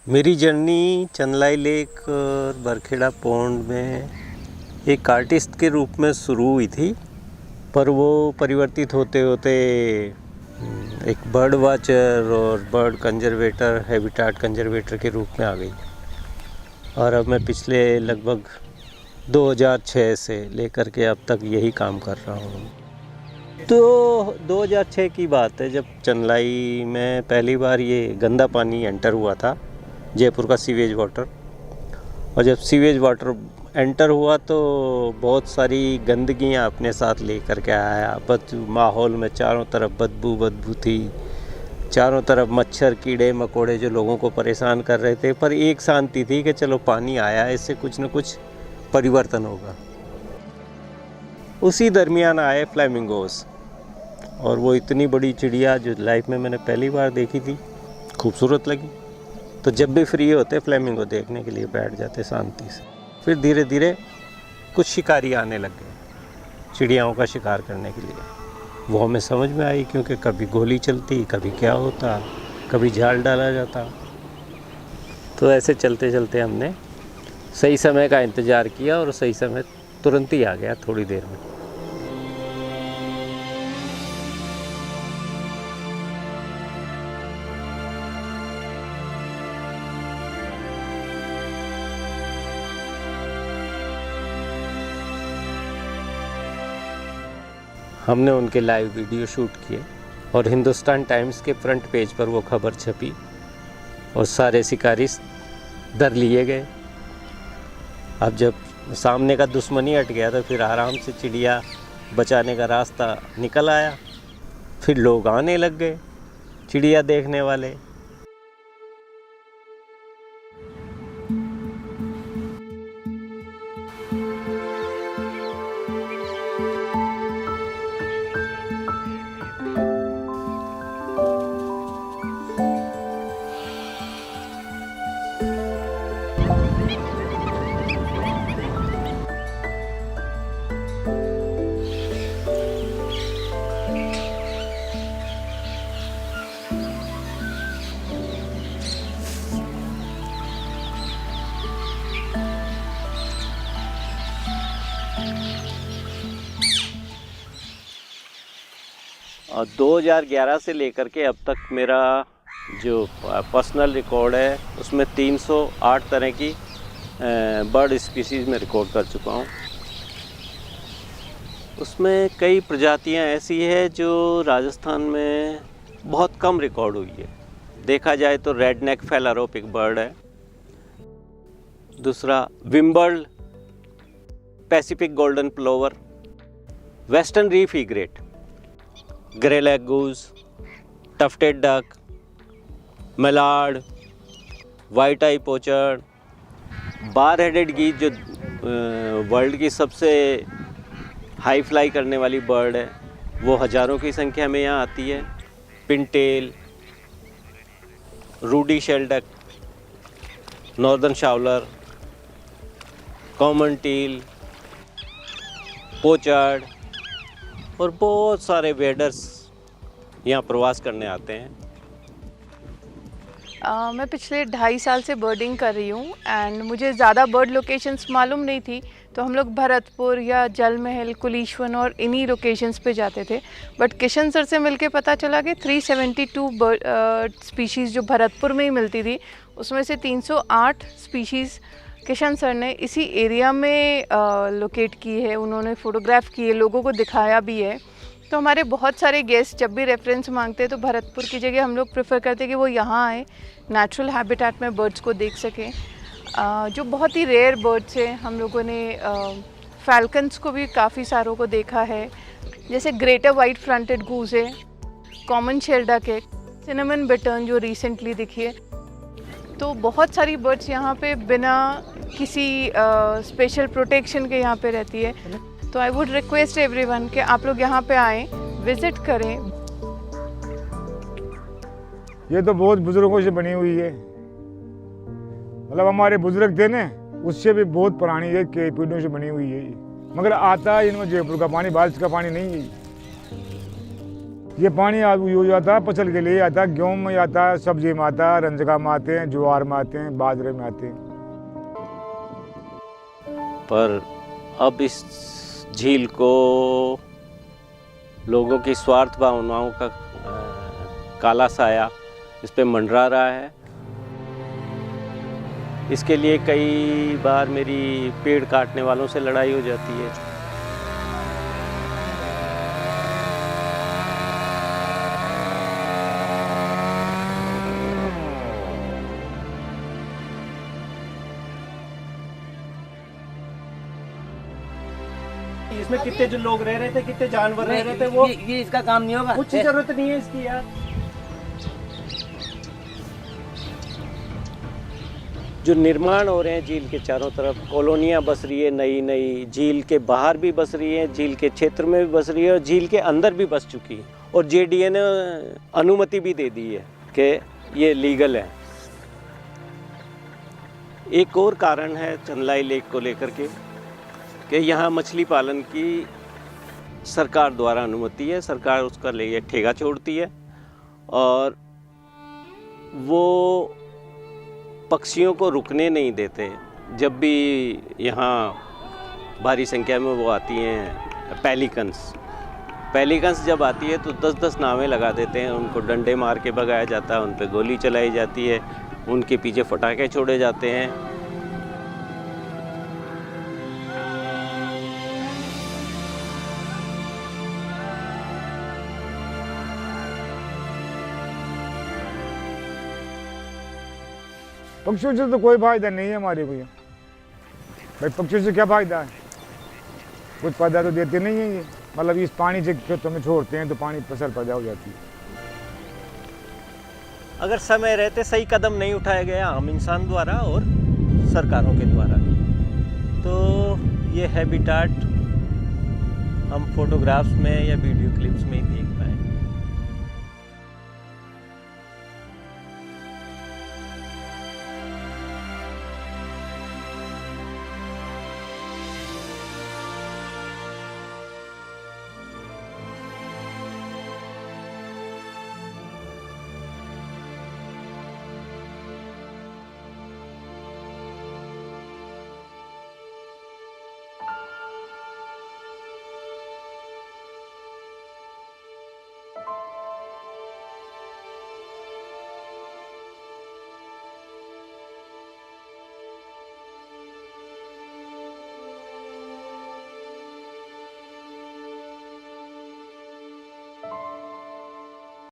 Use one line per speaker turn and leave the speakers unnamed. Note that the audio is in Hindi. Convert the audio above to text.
मेरी जर्नी चंदलाई लेक और बरखेड़ा पौंड में एक आर्टिस्ट के रूप में शुरू हुई थी, पर वो परिवर्तित होते होते एक बर्ड वाचर और बर्ड कंजर्वेटर, हैबिटेट कंजर्वेटर के रूप में आ गई। और अब मैं पिछले लगभग 2006 से लेकर के अब तक यही काम कर रहा हूँ। तो 2006 की बात है जब चंदलाई में पहली बार ये गंदा पानी एंटर हुआ था, जयपुर का सीवेज वाटर। और जब सीवेज वाटर एंटर हुआ तो बहुत सारी गंदगियाँ अपने साथ ले कर के आया। माहौल में चारों तरफ बदबू थी, चारों तरफ मच्छर कीड़े मकोड़े जो लोगों को परेशान कर रहे थे। पर एक शांति थी कि चलो पानी आया, इससे कुछ न कुछ परिवर्तन होगा। उसी दरमियान आए फ्लैमिंगोस, और वो इतनी बड़ी चिड़िया जो लाइफ में मैंने पहली बार देखी थी, खूबसूरत लगी। तो जब भी फ्री होते फ्लैमिंगो देखने के लिए बैठ जाते शांति से। फिर धीरे धीरे कुछ शिकारी आने लग गए चिड़ियाओं का शिकार करने के लिए। वो हमें समझ में आई, क्योंकि कभी गोली चलती, कभी क्या होता, कभी जाल डाला जाता। तो ऐसे चलते चलते हमने सही समय का इंतज़ार किया और सही समय तुरंत ही आ गया, थोड़ी देर में। हमने उनके लाइव वीडियो शूट किए और हिंदुस्तान टाइम्स के फ्रंट पेज पर वो खबर छपी और सारे शिकारी डर लिए गए। अब जब सामने का दुश्मन ही हट गया तो फिर आराम से चिड़िया बचाने का रास्ता निकल आया। फिर लोग आने लग गए चिड़िया देखने वाले। और 2011 से लेकर के अब तक मेरा जो पर्सनल रिकॉर्ड है उसमें 308 तरह की बर्ड स्पीशीज़ में रिकॉर्ड कर चुका हूँ। उसमें कई प्रजातियाँ ऐसी है जो राजस्थान में बहुत कम रिकॉर्ड हुई है। देखा जाए तो रेड नेक फेलारोप एक बर्ड है, दूसरा whimbrel, Pacific golden plover, western reef egret, greylag goose, tufted duck, mallard, white eye pochard, bar headed geese जो वर्ल्ड की सबसे हाई फ्लाई करने वाली बर्ड है, वो हज़ारों की संख्या में यहाँ आती है। Pintail, ruddy shelduck, northern shoveler, common teal, pochard और बहुत सारे वेडर्स यहाँ प्रवास करने आते हैं।
मैं पिछले 2.5 साल से बर्डिंग कर रही हूँ एंड मुझे ज़्यादा बर्ड लोकेशंस मालूम नहीं थी, तो हम लोग भरतपुर या जल महल, कुलीश्वन और इन्हीं लोकेशंस पे जाते थे। बट किशन सर से मिलके पता चला कि 372 बर्ड स्पीशीज़ जो भरतपुर में ही मिलती थी, उसमें से 308 स्पीशीज़ किशन सर ने इसी एरिया में लोकेट की है। उन्होंने फ़ोटोग्राफ किए, लोगों को दिखाया भी है। तो हमारे बहुत सारे गेस्ट जब भी रेफरेंस मांगते हैं तो भरतपुर की जगह हम लोग प्रेफर करते हैं कि वो यहाँ आए, नेचुरल हैबिटेट में बर्ड्स को देख सकें। जो बहुत ही रेयर बर्ड्स हैं, हम लोगों ने फैल्कन्स को भी काफ़ी सारों को देखा है, जैसे ग्रेटर वाइट फ्रंटेड गूज है, कॉमन शेल्डक है, सिनेमन बिटर्न जो रिसेंटली दिखी है। तो बहुत सारी बर्ड्स यहाँ पे बिना किसी स्पेशल प्रोटेक्शन के यहाँ पे रहती है। तो आई वुड रिक्वेस्ट एवरीवन कि आप लोग यहाँ पे आएँ, विज़िट करें।
ये तो बहुत बुजुर्गों से बनी हुई है, मतलब हमारे बुजुर्ग थे ना, उससे भी बहुत पुरानी है, कई पीढ़ियों से बनी हुई है। मगर आता है इनमें जयपुर का पानी, बारिश का पानी नहीं है। ये पानी यूज आता है फसल के लिए, आता है गेहूँ में, आता है सब्जी में, आता है रंजका में आते हैं, ज्वार में आते हैं, बाजरे में आते हैं।
पर अब इस झील को लोगों की स्वार्थ भावनाओं का काला साया इस पे मंडरा रहा है। इसके लिए कई बार मेरी पेड़ काटने वालों से लड़ाई हो जाती है।
इसमें कितने जो लोग रह रहे थे, कितने जानवर रह रहे थे, वो
ये इसका काम नहीं होगा।
कुछ जरूरत नहीं है इसकी यार।
जो निर्माण हो रहे हैं झील के चारों तरफ, कॉलोनियाँ बस रही है नई नई, झील के बाहर भी बस रही है, झील के क्षेत्र में भी बस रही है और झील के अंदर भी बस चुकी है। और जेडीए ने अनुमति भी दे दी है कि ये लीगल है। एक और कारण है चंदलाई लेक को लेकर के कि यहाँ मछली पालन की सरकार द्वारा अनुमति है, सरकार उसका लिए ठेका छोड़ती है और वो पक्षियों को रुकने नहीं देते। जब भी यहाँ भारी संख्या में वो आती हैं पेलिकन्स जब आती है तो 10-10 नावें लगा देते हैं, उनको डंडे मार के भगाया जाता है, उन पे गोली चलाई जाती है, उनके पीछे फटाके छोड़े जाते हैं।
पक्षियों से तो कोई फायदा नहीं है हमारे भैया। भाई पक्षियों से क्या फायदा है, कुछ फायदा तो देते नहीं है ये। मतलब इस पानी से खेतों में छोड़ते हैं तो पानी फसल पैदा हो जाती है।
अगर समय रहते सही कदम नहीं उठाया गया आम इंसान द्वारा और सरकारों के द्वारा भी, तो ये हैबिटाट हम फोटोग्राफ्स में या वीडियो क्लिप्स